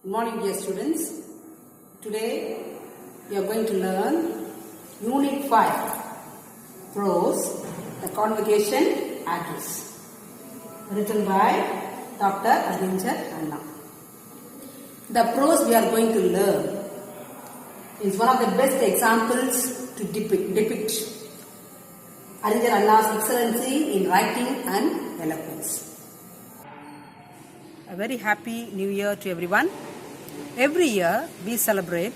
Good morning, dear students. Today we are going to learn Unit 5, Prose, the Convocation Address, written by Dr. Aringer Anna. The prose we are going to learn is one of the best examples to depict Aringer Anna's excellency in writing and eloquence. A very happy New Year to everyone. Every year we celebrate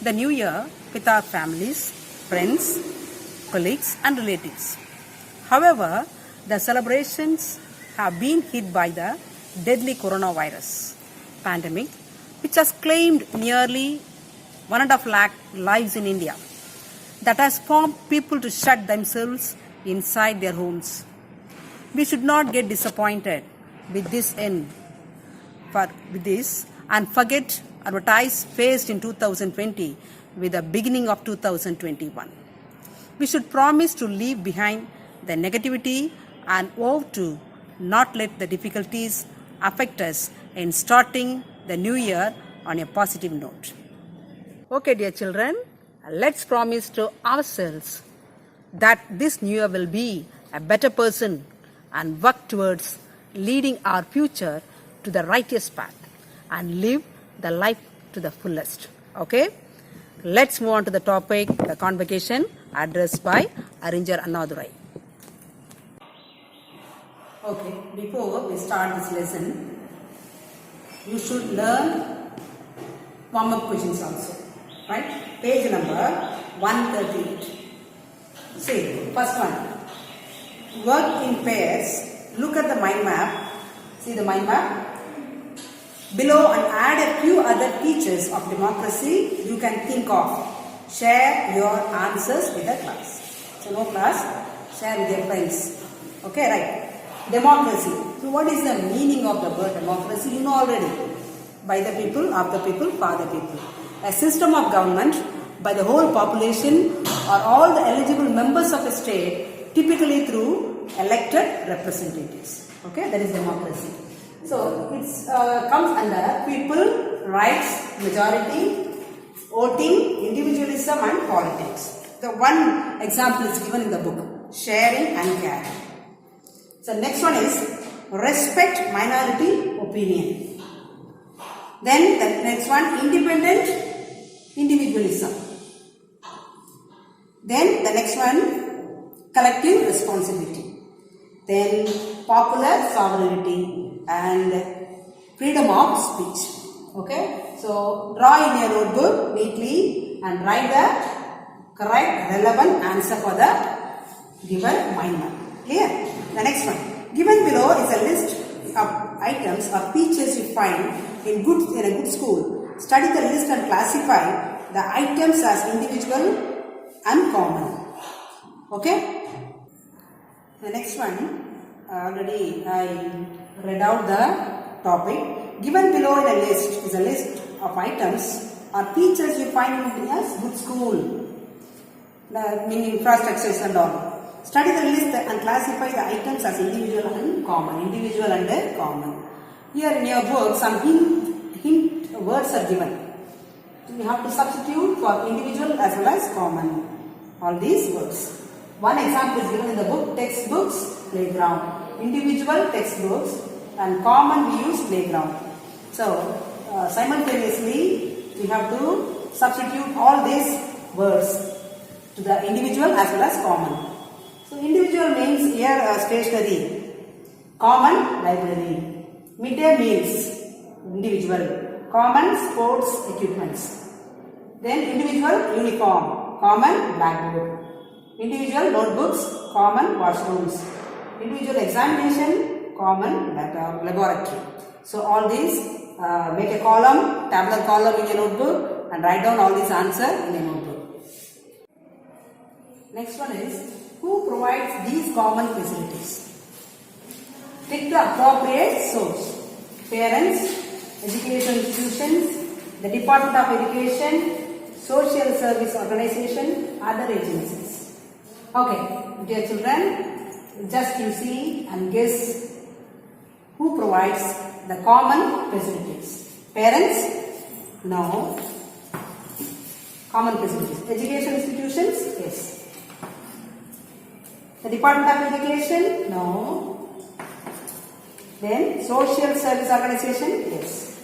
the New Year with our families, friends, colleagues and relatives. However, the celebrations have been hit by the deadly coronavirus pandemic, which has claimed nearly 1.5 lakh lives in India. That has prompted people to shut themselves inside their homes. We should not get disappointed with this and forget advertise faced in 2020 with the beginning of 2021. We should promise to leave behind the negativity and vow to not let the difficulties affect us in starting the new year on a positive note. Okay, dear children, let's promise to ourselves that this new year will be a better person and work towards leading our future to the righteous path and live the life to the fullest. Okay? Let's move on to the topic, the convocation address by Aringer Annadurai. Okay, before we start this lesson, you should learn warm-up questions also. Right? Page number 138. See, first one. Work in pairs. Look at the mind map. See the mind map? Below and add a few other features of democracy you can think of. Share your answers with the class. So no class, share with your friends. Okay, right. Democracy. So what is the meaning of the word democracy? You know already. By the people, of the people, for the people. A system of government by the whole population or all the eligible members of a state, typically through elected representatives. Okay, that is democracy. So it comes under people, rights, majority, voting, individualism and politics. The one example is given in the book, sharing and caring. So next one is respect minority opinion. Then the next one, independent individualism. Then the next one, collective responsibility. Then popular sovereignty and freedom of speech. Okay, so draw in your notebook neatly and write the correct relevant answer for the given mind map. Clear? The next one. Given below is a list of items or features you find in a good school. Study the list and classify the items as individual and common. Okay? The next one. Already I read out the topic. Given below in a list is a list of items or features you find in a good school, meaning infrastructures and all. Study the list and classify the items as individual and common. Individual and common. Here in your book, some hint words are given. You have to substitute for individual as well as common. All these words. One example is given in the book, textbooks, playground. Individual textbooks and common we use playground. So simultaneously we have to substitute all these words to the individual as well as common. So individual means here stationery, common library, midday meals, individual, common sports equipments. Then individual uniform, common blackboard. Individual notebooks, common washrooms. Individual examination, common laboratory. So all these, make a column, tabular column in your notebook and write down all these answers in your notebook. Next one is, who provides these common facilities? Pick the appropriate source. Parents, educational institutions, the Department of Education, social service organization, other agencies. Okay, dear children, just you see and guess who provides the common facilities. Parents, No. Common facilities. Education institutions? Yes. The Department of Education? No. Then social service organization? Yes.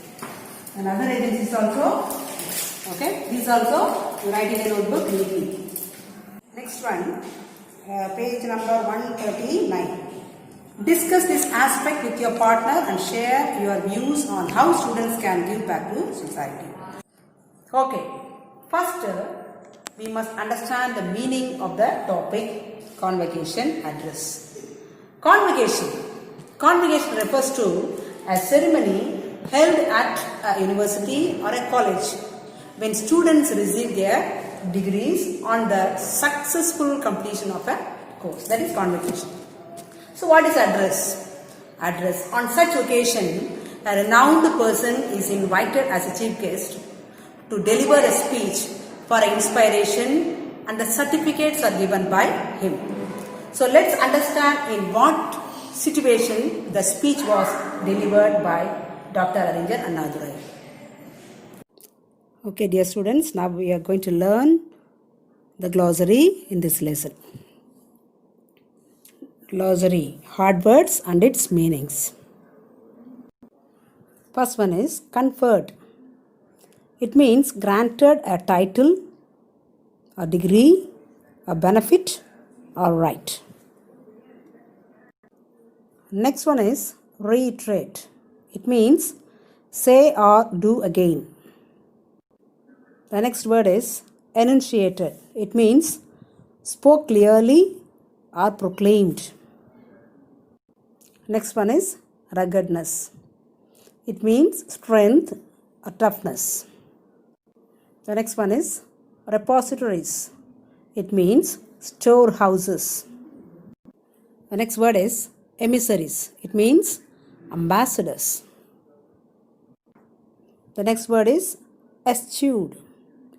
And other agencies also? Yes. Okay. These also you write in a notebook neatly. Next one, page number 139. Discuss this aspect with your partner and share your views on how students can give back to society. Okay, first we must understand the meaning of the topic convocation address. Convocation. Convocation refers to a ceremony held at a university or a college when students receive their degrees on the successful completion of a course. That is convocation. So what is address? Address. On such occasion, a renowned person is invited as a chief guest to deliver a speech for inspiration, and the certificates are given by him. So let's understand in what situation the speech was delivered by Dr. Arinjan Annadurai. Okay, dear students, now we are going to learn the glossary in this lesson. Glossary, hard words and its meanings. First one is conferred. It means granted a title, a degree, a benefit or right. Next one is reiterate. It means say or do again. The next word is enunciated. It means spoke clearly or proclaimed. Next one is ruggedness. It means strength or toughness. The next one is repositories. It means storehouses. The next word is emissaries. It means ambassadors. The next word is eschewed.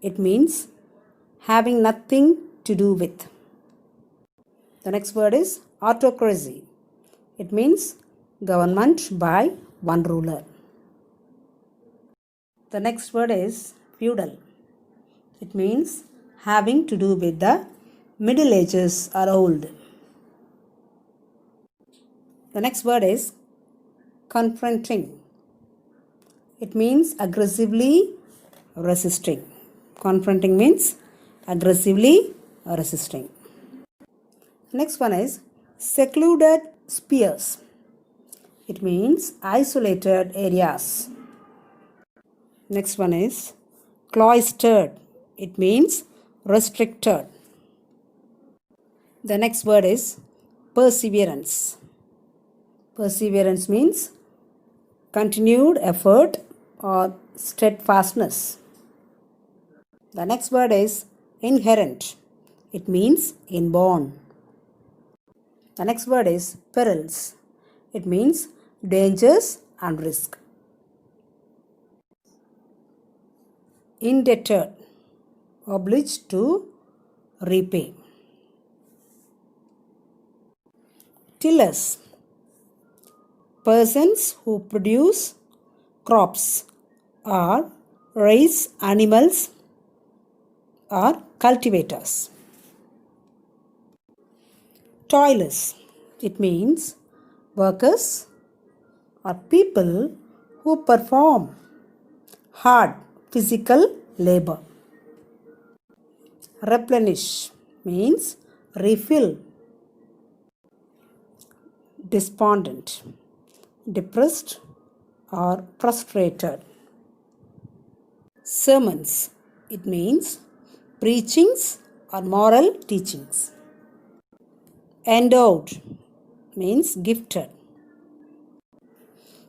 It means having nothing to do with. The next word is autocracy. It means government by one ruler. The next word is feudal. It means having to do with the Middle Ages or old. The next word is confronting. It means aggressively resisting. Confronting means aggressively resisting. Next one is secluded spheres. It means isolated areas. Next one is cloistered. It means restricted. The next word is perseverance. Perseverance means continued effort or steadfastness. The next word is inherent. It means inborn. The next word is perils. It means dangers and risk. Indebted, obliged to repay. Tillers, persons who produce crops or raise animals or cultivators. Toilers, it means workers or people who perform hard physical labor. Replenish means refill. Despondent, depressed or frustrated. Sermons, it means preachings or moral teachings. Endowed means gifted.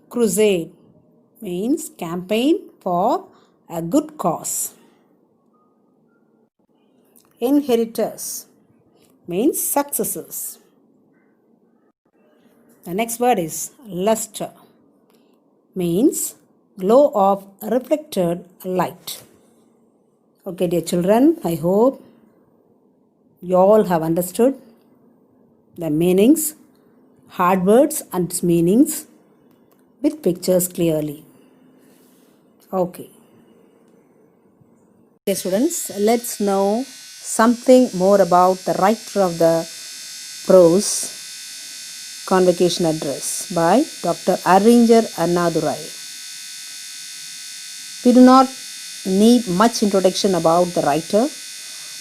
Crusade means campaign for a good cause. Inheritors means successors. The next word is luster, means glow of reflected light. Okay, dear children, I hope you all have understood the meanings, hard words and its meanings with pictures clearly. Okay. Okay, students, let's know something more about the writer of the prose Convocation Address by Dr. Arringer Annadurai. We do not need much introduction about the writer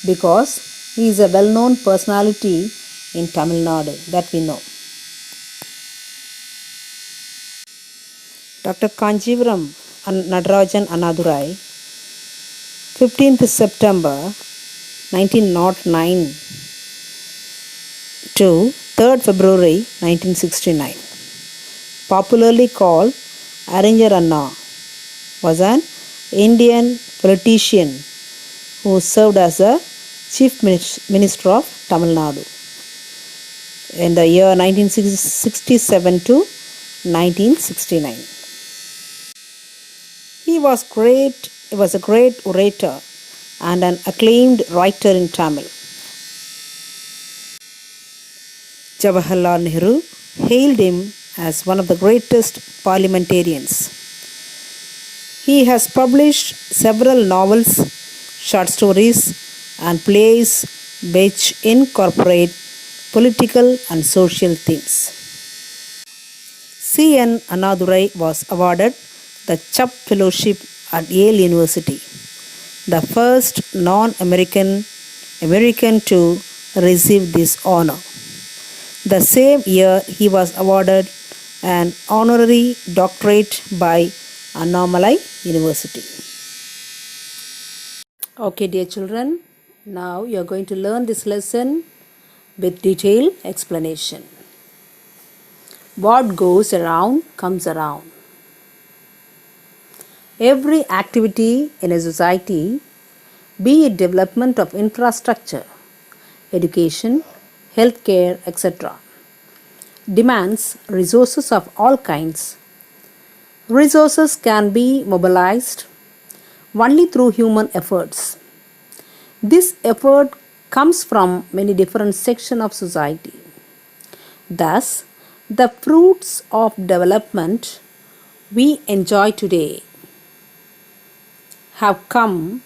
because he is a well-known personality in Tamil Nadu that we know. Dr. Kanjivaram Nadarajan Annadurai, 15th September 1909 to 3rd February 1969, popularly called Arringer Anna, was an Indian politician who served as the Chief Minister of Tamil Nadu in the year 1967 to 1969. He was a great orator and an acclaimed writer in Tamil. Jawaharlal Nehru hailed him as one of the greatest parliamentarians. He has published several novels, short stories, and plays which incorporate political and social themes. C.N. Annadurai was awarded the Chubb Fellowship at Yale University, the first non-American to receive this honor. The same year, he was awarded an honorary doctorate by Annamalai University. Okay, dear children, now you are going to learn this lesson with detailed explanation. What goes around comes around. Every activity in a society, be it development of infrastructure, education, healthcare, etc., demands resources of all kinds. Resources can be mobilized only through human efforts. This effort comes from many different sections of society. Thus, the fruits of development we enjoy today have come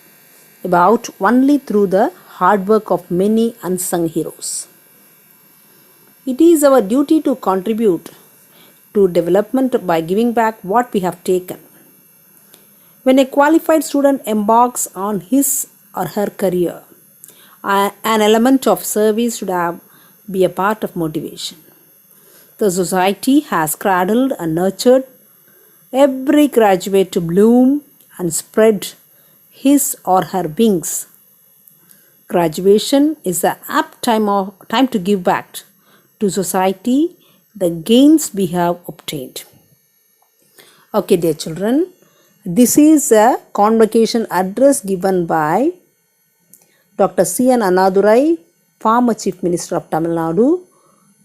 about only through the hard work of many unsung heroes. It is our duty to contribute to development by giving back what we have taken. When a qualified student embarks on his or her career, an element of service should be a part of motivation. The society has cradled and nurtured every graduate to bloom and spread his or her wings. Graduation is the apt time to give back to society the gains we have obtained. Okay, dear children, this is a convocation address given by Dr. C.N. Annadurai, former Chief Minister of Tamil Nadu,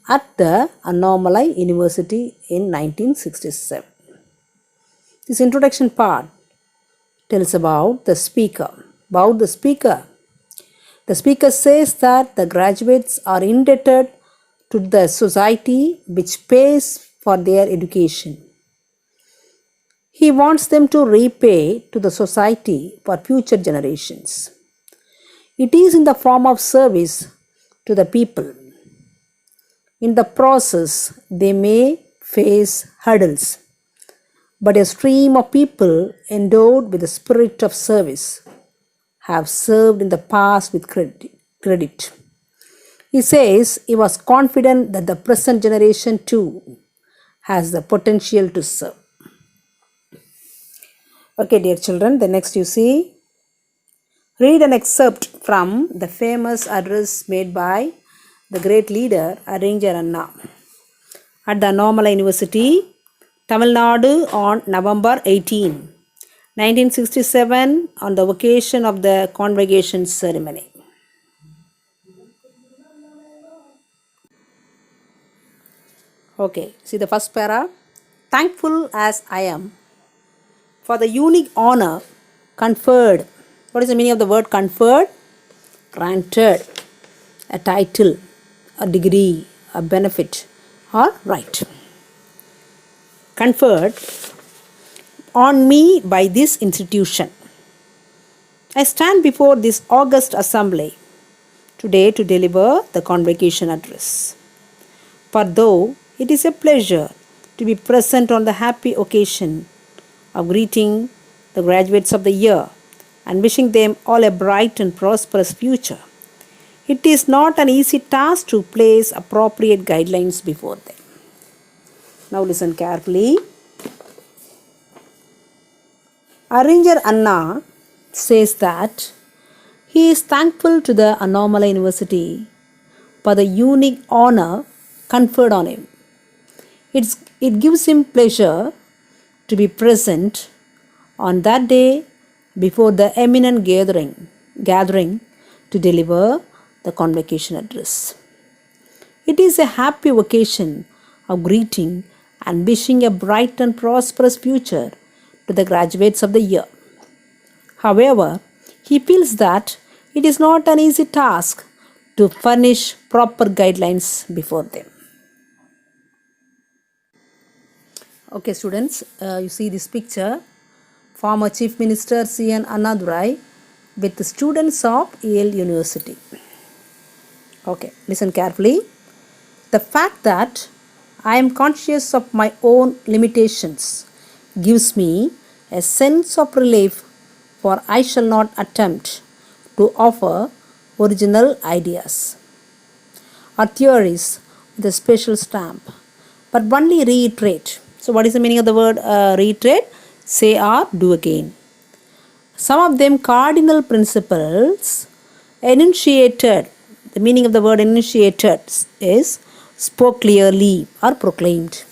at the Annamalai University in 1967. This introduction part tells about the speaker. The speaker says that the graduates are indebted to the society which pays for their education. He wants them to repay to the society for future generations. It is in the form of service to the people. In the process, they may face hurdles, but a stream of people endowed with the spirit of service have served in the past with credit. He says he was confident that the present generation too has the potential to serve. Okay, dear children, the next you see, read an excerpt from the famous address made by the great leader Arringer Anna at the Annamalai University, Tamil Nadu on November 18, 1967 on the occasion of the convocation ceremony. Okay, see the first para. Thankful as I am for the unique honor conferred. What is the meaning of the word conferred? Granted, a title, a degree, a benefit, or right. Conferred on me by this institution I stand before this august assembly today to deliver the convocation address. For though it is a pleasure to be present on the happy occasion of greeting the graduates of the year and wishing them all a bright and prosperous future, it is not an easy task to place appropriate guidelines before them. Now listen carefully. Arranger Anna says that he is thankful to the Annamalai University for the unique honor conferred on him. It gives him pleasure to be present on that day before the eminent gathering to deliver the convocation address. It is a happy occasion of greeting and wishing a bright and prosperous future to the graduates of the year. However, he feels that it is not an easy task to furnish proper guidelines before them. Okay, students, you see this picture. Former Chief Minister C.N. Annadurai with the students of Yale University. Okay, listen carefully. The fact that I am conscious of my own limitations gives me a sense of relief, for I shall not attempt to offer original ideas or theories with a special stamp, but only reiterate. So, what is the meaning of the word reiterate? Say or do again. Some of them cardinal principles enunciated. The meaning of the word enunciated is spoke clearly or proclaimed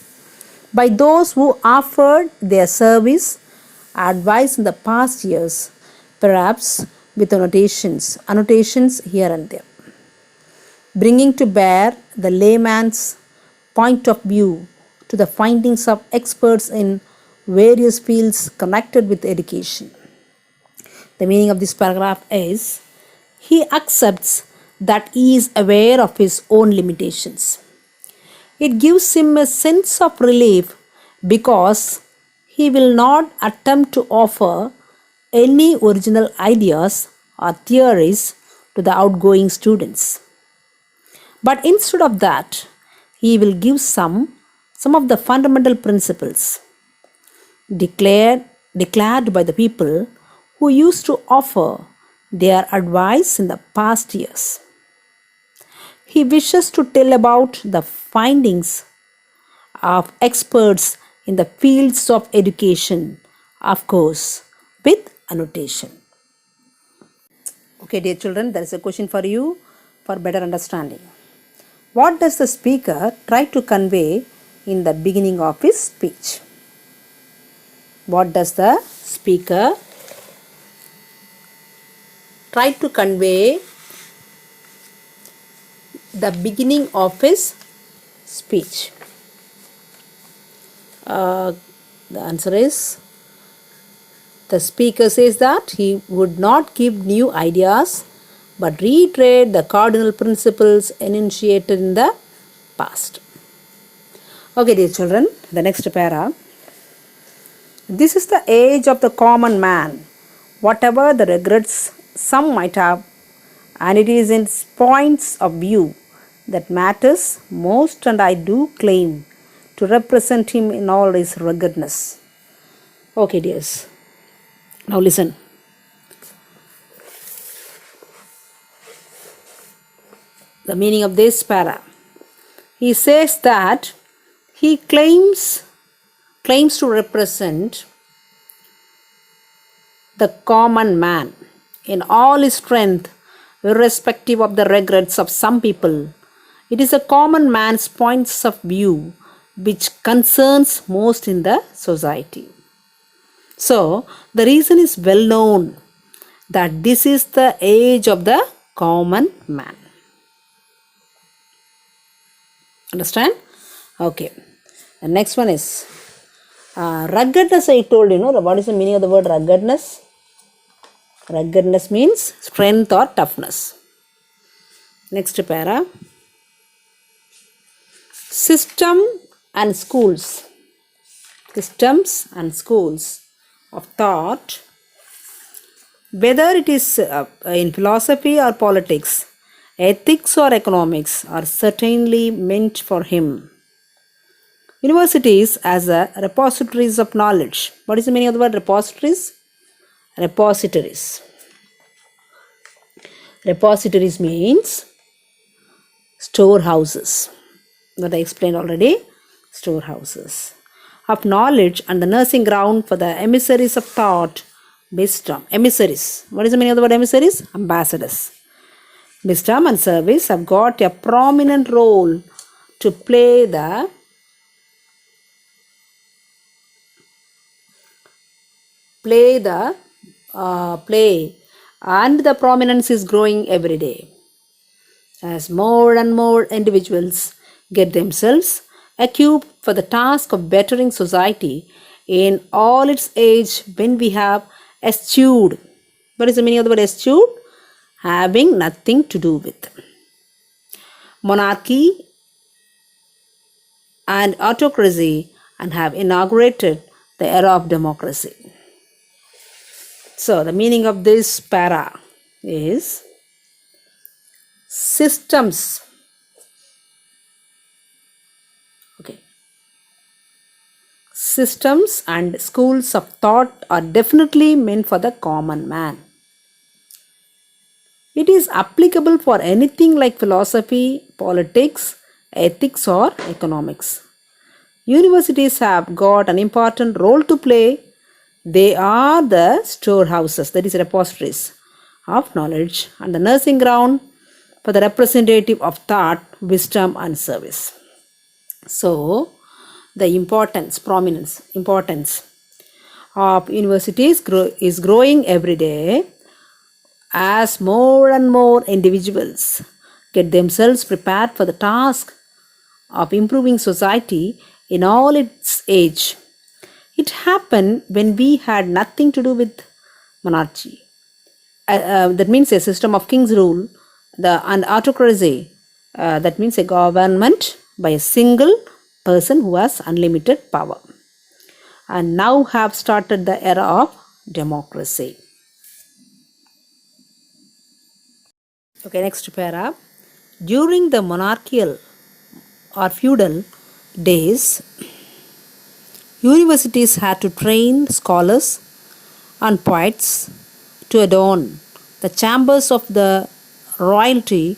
by those who offered their service advice in the past years, perhaps with annotations here and there, bringing to bear the layman's point of view to the findings of experts in various fields connected with education. The meaning of this paragraph is he accepts that he is aware of his own limitations. It gives him a sense of relief because he will not attempt to offer any original ideas or theories to the outgoing students. But instead of that, he will give some of the fundamental principles declared by the people who used to offer their advice in the past years. He wishes to tell about the findings of experts in the fields of education, of course, with annotation. Okay, dear children, there is a question for you for better understanding. What does the speaker try to convey in the beginning of his speech? What does the speaker try to convey the beginning of his speech? The answer is the speaker says that he would not give new ideas but reiterate the cardinal principles enunciated in the past. Okay, dear children, the next para. This is the age of the common man, whatever the regrets some might have, and it is in points of view that matters most, and I do claim to represent him in all his ruggedness. Okay, dears. Now listen. The meaning of this para. He says that he claims to represent the common man in all his strength, irrespective of the regrets of some people. It is a common man's points of view which concerns most in the society. So, the reason is well known that this is the age of the common man. Understand? Okay. The next one is ruggedness. I told you, what is the meaning of the word ruggedness? Ruggedness means strength or toughness. Next para. System and schools. Systems and schools of thought Whether it is in philosophy or politics, ethics or economics are certainly meant for him. Universities as a repositories of knowledge. What is the meaning of the word repositories? Repositories. Repositories means storehouses. That I explained already. Storehouses of knowledge and the nursing ground for the emissaries of thought, wisdom. Emissaries. What is the meaning of the word emissaries? Ambassadors. Wisdom and service have got a prominent role to play and the prominence is growing every day as more and more individuals get themselves equipped for the task of bettering society in all its age. When we have eschewed, what is the meaning of the word eschewed? Having nothing to do with monarchy and autocracy and have inaugurated the era of democracy. So the meaning of this para is systems. Okay. Systems and schools of thought are definitely meant for the common man. It is applicable for anything like philosophy, politics, ethics, or economics. Universities have got an important role to play. They are the storehouses, that is, repositories of knowledge, and the nursing ground for the representative of thought, wisdom, and service. So, the importance of universities is growing every day as more and more individuals get themselves prepared for the task of improving society in all its age. It happened when we had nothing to do with monarchy. That means a system of king's rule, and autocracy. That means a government by a single person who has unlimited power. And now have started the era of democracy. Okay, next para. During the monarchical or feudal days, universities had to train scholars and poets to adorn the chambers of the royalty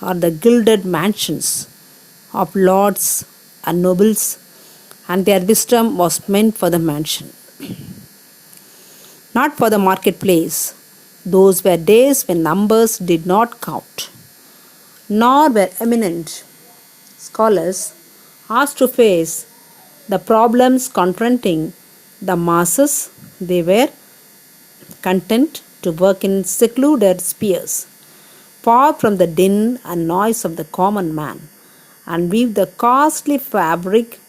or the gilded mansions of lords and nobles, and their wisdom was meant for the mansion, not for the marketplace. Those were days when numbers did not count, nor were eminent scholars asked to face the problems confronting the masses. They were content to work in secluded spheres, far from the din and noise of the common man, and weave the costly fabric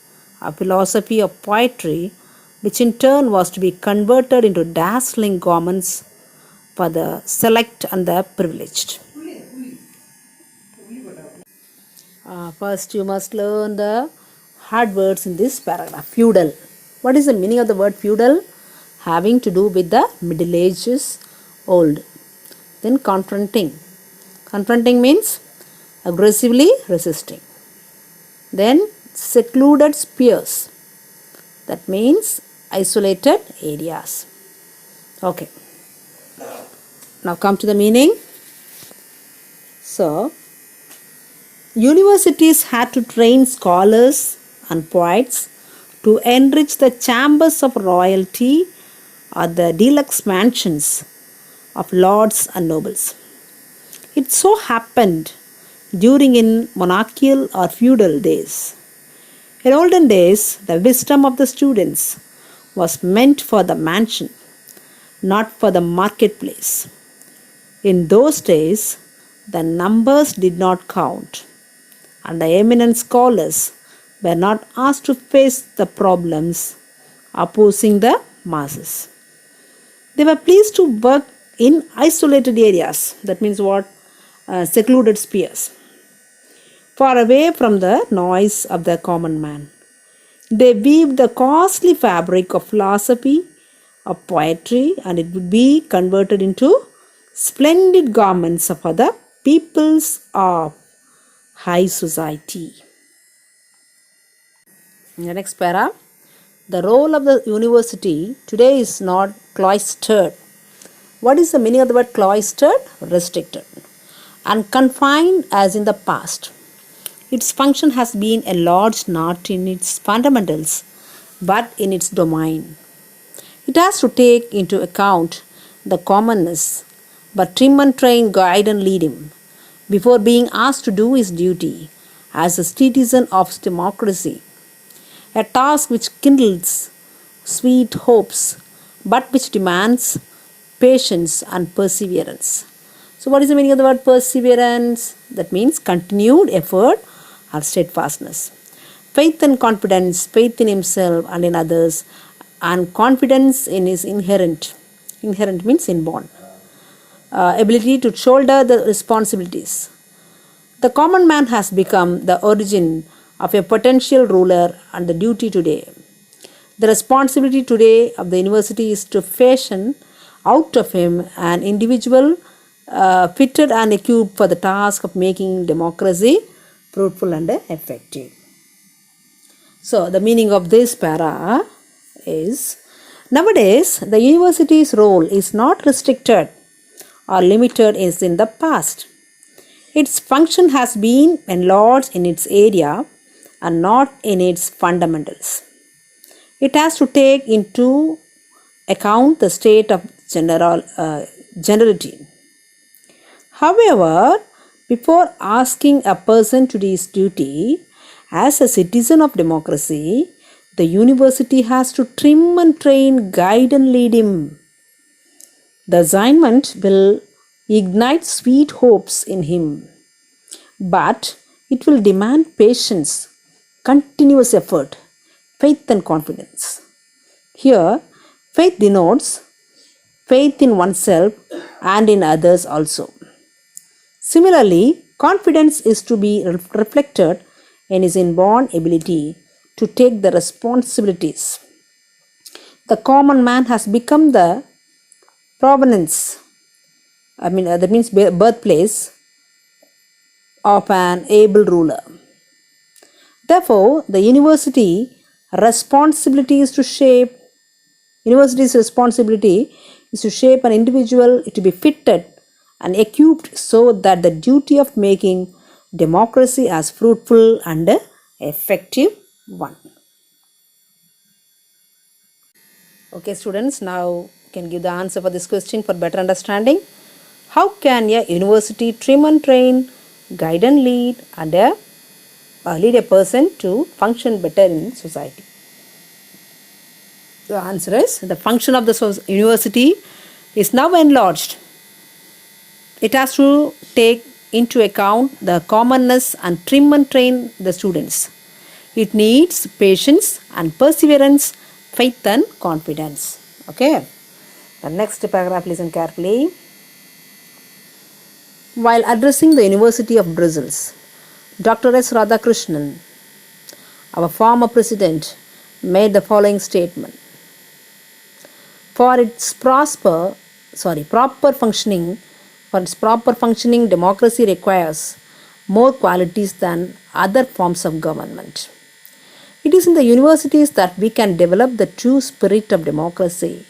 of philosophy of poetry, which in turn was to be converted into dazzling garments for the select and the privileged. First, you must learn the hard words in this paragraph. Feudal. What is the meaning of the word feudal? Having to do with the Middle Ages, old. Then confronting. Confronting means aggressively resisting. Then secluded spheres. That means isolated areas. Okay. Now come to the meaning. So, universities had to train scholars and poets to enrich the chambers of royalty or the deluxe mansions of lords and nobles. It so happened during in monarchical or feudal days. In olden days, the wisdom of the students was meant for the mansion, not for the marketplace. In those days, the numbers did not count, and the eminent scholars were not asked to face the problems opposing the masses. They were pleased to work in isolated areas, that means what? Secluded spheres, far away from the noise of the common man. They weaved the costly fabric of philosophy of poetry, and it would be converted into splendid garments for the peoples of high society. In the next para, the role of the university today is not cloistered. What is the meaning of the word cloistered? Restricted and confined as in the past. Its function has been enlarged not in its fundamentals but in its domain. It has to take into account the commonness, but trim and train, guide and lead him before being asked to do his duty as a citizen of democracy, a task which kindles sweet hopes but which demands patience and perseverance. So, what is the meaning of the word perseverance? That means continued effort or steadfastness. Faith and confidence, faith in himself and in others, and confidence in his inherent means inborn, ability to shoulder the responsibilities. The common man has become the origin of a potential ruler and the duty today. The responsibility today of the university is to fashion out of him an individual fitted and equipped for the task of making democracy fruitful and effective. So, the meaning of this para is, nowadays the university's role is not restricted or limited as in the past. Its function has been enlarged in its area and not in its fundamentals. It has to take into account the state of generality. However, before asking a person to do his duty as a citizen of democracy, the university has to trim and train, guide and lead him. The assignment will ignite sweet hopes in him, but it will demand patience, continuous effort, faith and confidence. Here, faith denotes faith in oneself and in others also. Similarly, confidence is to be reflected in his inborn ability to take the responsibilities. The common man has become the provenance, that means birthplace of an able ruler. Therefore, the university's responsibility is to shape an individual to be fitted and equipped so that the duty of making democracy as fruitful and effective one. Okay, students, now can give the answer for this question for better understanding. How can a university trim and train, guide and lead a person to function better in society? The answer is, the function of the university is now enlarged. It has to take into account the commonness and trim and train the students. It needs patience and perseverance, faith and confidence. Okay. The next paragraph, listen carefully. While addressing the University of Brussels, Dr. S. Radhakrishnan, our former president, made the following statement. For its proper functioning, democracy requires more qualities than other forms of government. It is in the universities that we can develop the true spirit of democracy,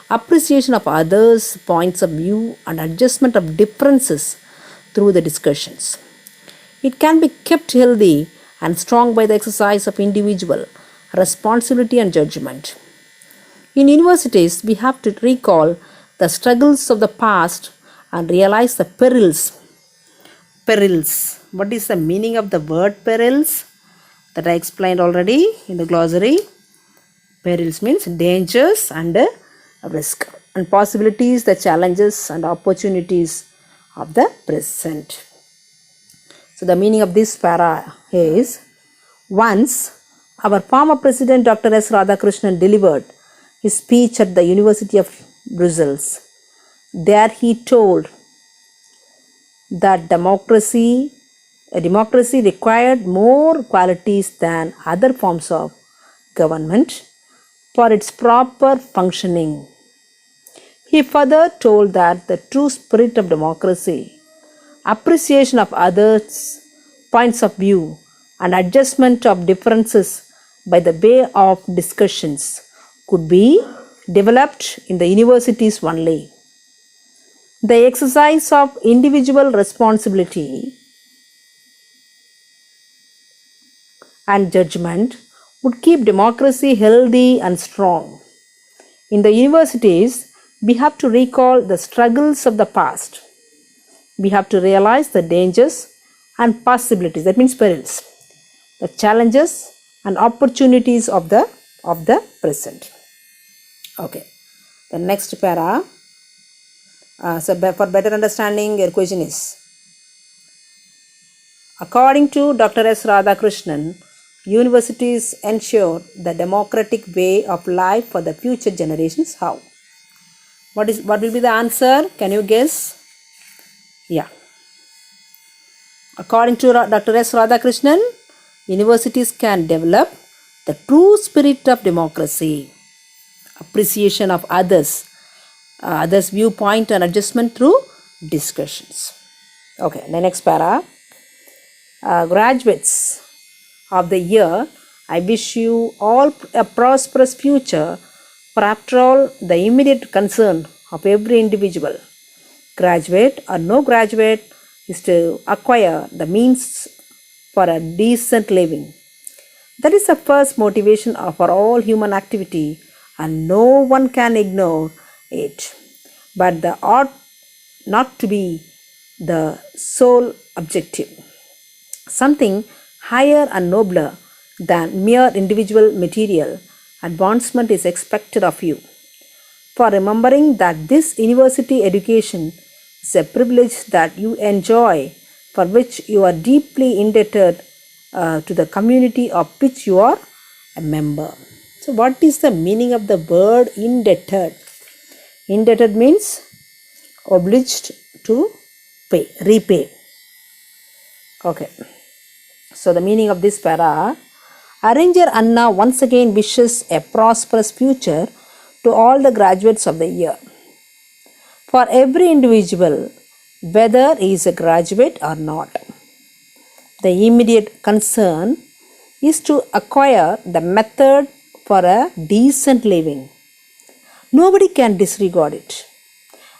appreciation of others' points of view, and adjustment of differences through the discussions. It can be kept healthy and strong by the exercise of individual responsibility and judgment. In universities, we have to recall the struggles of the past and realize the perils. Perils. What is the meaning of the word perils? That I explained already in the glossary. Perils means dangers and risk, and possibilities, the challenges and opportunities of the present. So the meaning of this para is, once our former president Dr. S. Radhakrishnan delivered his speech at the University of Brussels. There he told that democracy required more qualities than other forms of government, for its proper functioning. He further told that the true spirit of democracy, appreciation of others' points of view, and adjustment of differences by the way of discussions could be developed in the universities only. The exercise of individual responsibility and judgment would keep democracy healthy and strong. In the universities, we have to recall the struggles of the past. We have to realize the dangers and possibilities, that means perils, the challenges and opportunities of the present. Okay, the next para. For better understanding, your question is, according to Dr. S. Radhakrishnan, universities ensure the democratic way of life for the future generations. How? What will be the answer? Can you guess? Yeah. According to Dr. S. Radhakrishnan, universities can develop the true spirit of democracy, appreciation of others' viewpoint and adjustment through discussions. Okay, the next para. Graduates of the year, I wish you all a prosperous future, for after all, the immediate concern of every individual, graduate or no graduate, is to acquire the means for a decent living. That is the first motivation for all human activity, and no one can ignore it. But that ought not to be the sole objective. Something higher and nobler than mere individual material advancement is expected of you. For remembering that this university education is a privilege that you enjoy, for which you are deeply indebted to the community of which you are a member. So, what is the meaning of the word indebted? Indebted means obliged to repay. Okay. So, the meaning of this para, Arranger Anna once again wishes a prosperous future to all the graduates of the year. For every individual, whether he is a graduate or not, the immediate concern is to acquire the method for a decent living. Nobody can disregard it,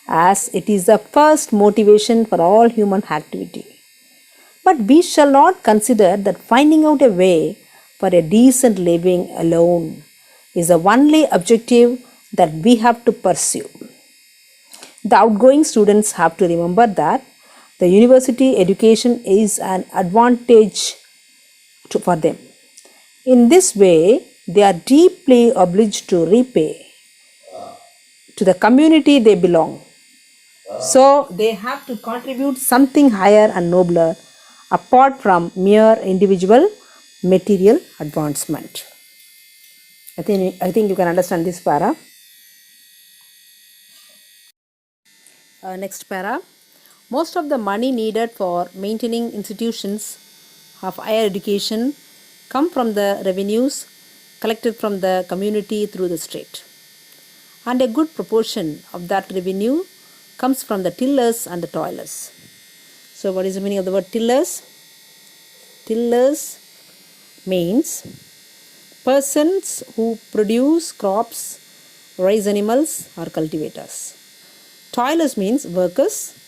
as it is the first motivation for all human activity. But we shall not consider that finding out a way for a decent living alone is the only objective that we have to pursue. The outgoing students have to remember that the university education is an advantage for them. In this way, they are deeply obliged to repay to the community they belong. So, they have to contribute something higher and nobler apart from mere individual material advancement. I think you can understand this para. Next para. Most of the money needed for maintaining institutions of higher education come from the revenues collected from the community through the state. And a good proportion of that revenue comes from the tillers and the toilers. So, what is the meaning of the word tillers? Tillers means persons who produce crops, raise animals, or cultivators. Toilers means workers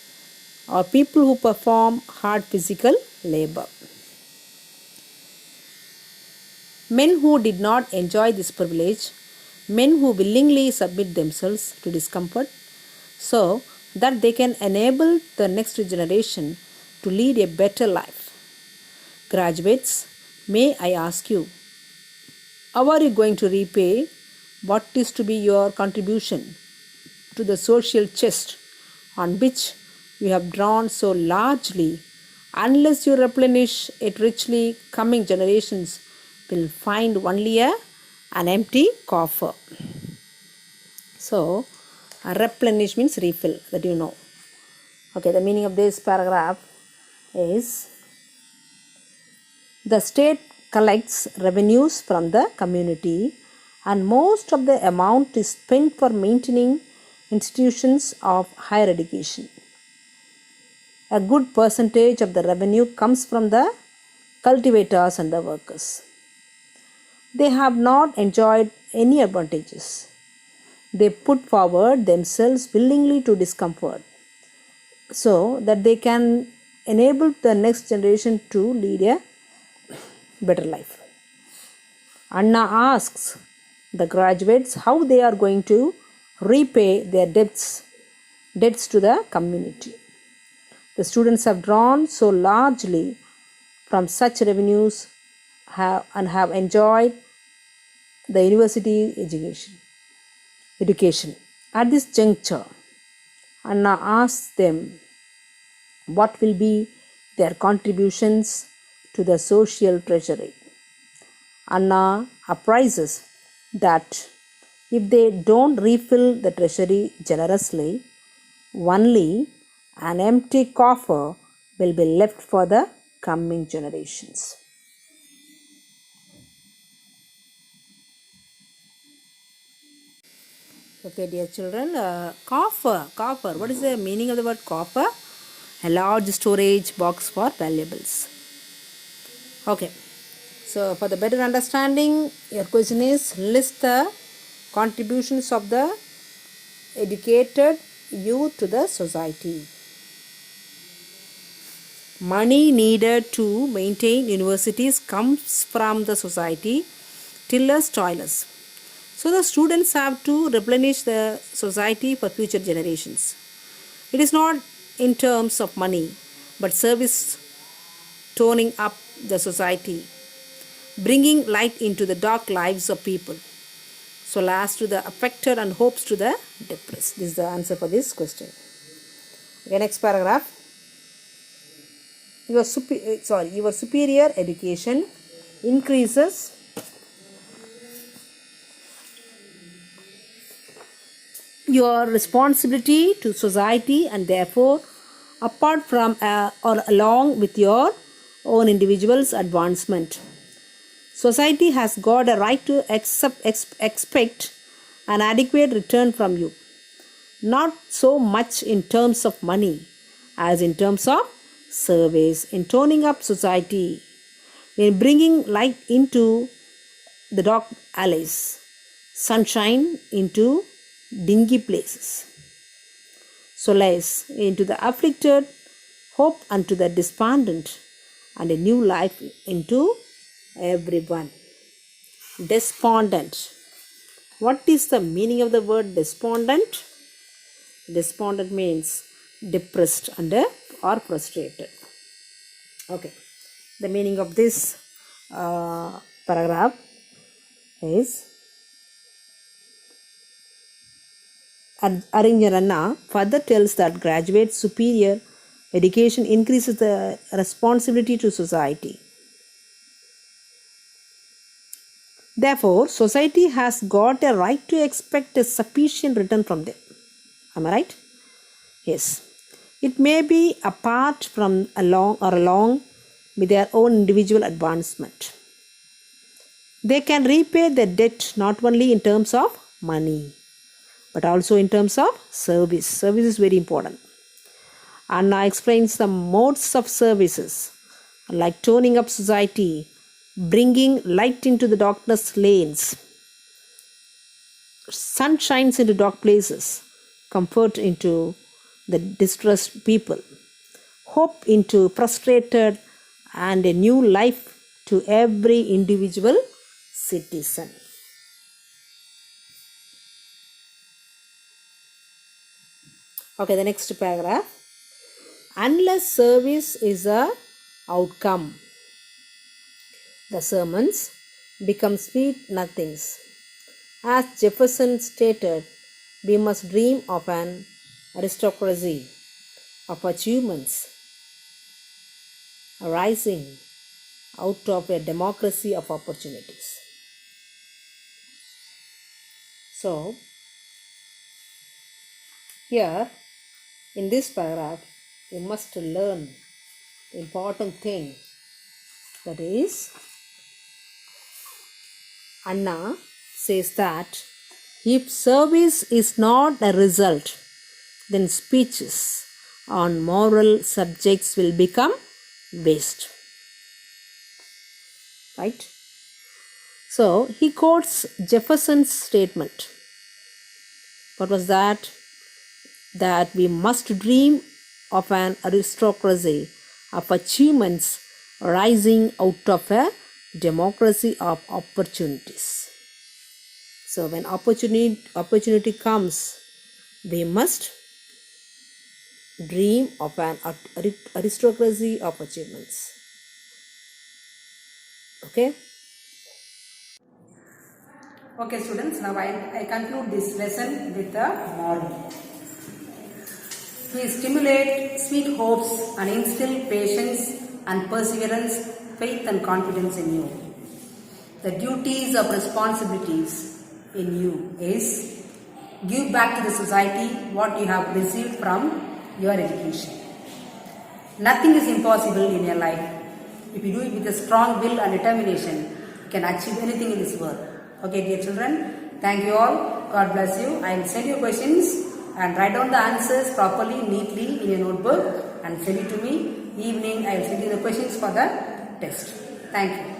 or people who perform hard physical labor. Men who did not enjoy this privilege, men who willingly submit themselves to discomfort so that they can enable the next generation to lead a better life. Graduates, may I ask you, how are you going to repay what is to be your contribution to the social chest on which you have drawn so largely, unless you replenish it richly? Coming generations will find only an empty coffer. So, replenish means refill, that you know. Okay, the meaning of this paragraph is, the state collects revenues from the community and most of the amount is spent for maintaining institutions of higher education. A good percentage of the revenue comes from the cultivators and the workers. They have not enjoyed any advantages. They put forward themselves willingly to discomfort so that they can enable the next generation to lead a better life. Anna asks the graduates how they are going to repay their debts to the community. The students have drawn so largely from such revenues and have enjoyed the university education. At this juncture, Anna asks them what will be their contributions to the social treasury. Anna apprises that if they don't refill the treasury generously, only an empty coffer will be left for the coming generations. Okay, dear children, coffer. What is the meaning of the word coffer? A large storage box for valuables. Okay, so for the better understanding, your question is list the contributions of the educated youth to the society. Money needed to maintain universities comes from the society, tillers, toilers. So the students have to replenish the society for future generations. It is not in terms of money, but service toning up the society, bringing light into the dark lives of people. So last to the affected and hopes to the depressed. This is the answer for this question. Okay, next paragraph. Your superior education increases your responsibility to society, and therefore apart from or along with your own individual's advancement. Society has got a right to expect an adequate return from you, not so much in terms of money as in terms of service, in toning up society, in bringing light into the dark alleys, sunshine into dingy places, solace into the afflicted, hope unto the despondent, and a new life into everyone. Despondent. What is the meaning of the word despondent? Despondent means depressed or frustrated. Okay. The meaning of this paragraph is Arinya Ranna further tells that graduate superior education increases the responsibility to society. Therefore, society has got a right to expect a sufficient return from them. Am I right? Yes. It may be apart from along with their own individual advancement. They can repay their debt not only in terms of money, but also in terms of service. Service is very important. Anna explains the modes of services like toning up society, bringing light into the darkness lanes, sun shines into dark places, comfort into the distressed people, hope into frustrated, and a new life to every individual citizen. Okay, the next paragraph. Unless service is a outcome, the sermons become sweet nothings. As Jefferson stated, we must dream of an aristocracy of achievements arising out of a democracy of opportunities. So, here in this paragraph, you must learn the important thing, that is, Anna says that if service is not a result, then speeches on moral subjects will become waste. Right? So he quotes Jefferson's statement. What was that? That we must dream of an aristocracy of achievements rising out of a democracy of opportunities. So when opportunity comes, we must dream of an aristocracy of achievements. Okay? Okay, students, now I conclude this lesson with the moral. We stimulate sweet hopes and instill patience and perseverance, faith and confidence in you. The duties of responsibilities in you is give back to the society what you have received from your education. Nothing is impossible in your life. If you do it with a strong will and determination, you can achieve anything in this world. Okay, dear children, thank you all. God bless you. I will send you questions and write down the answers properly, neatly in your notebook and send it to me. Evening, I will send you the questions for the test. Thank you.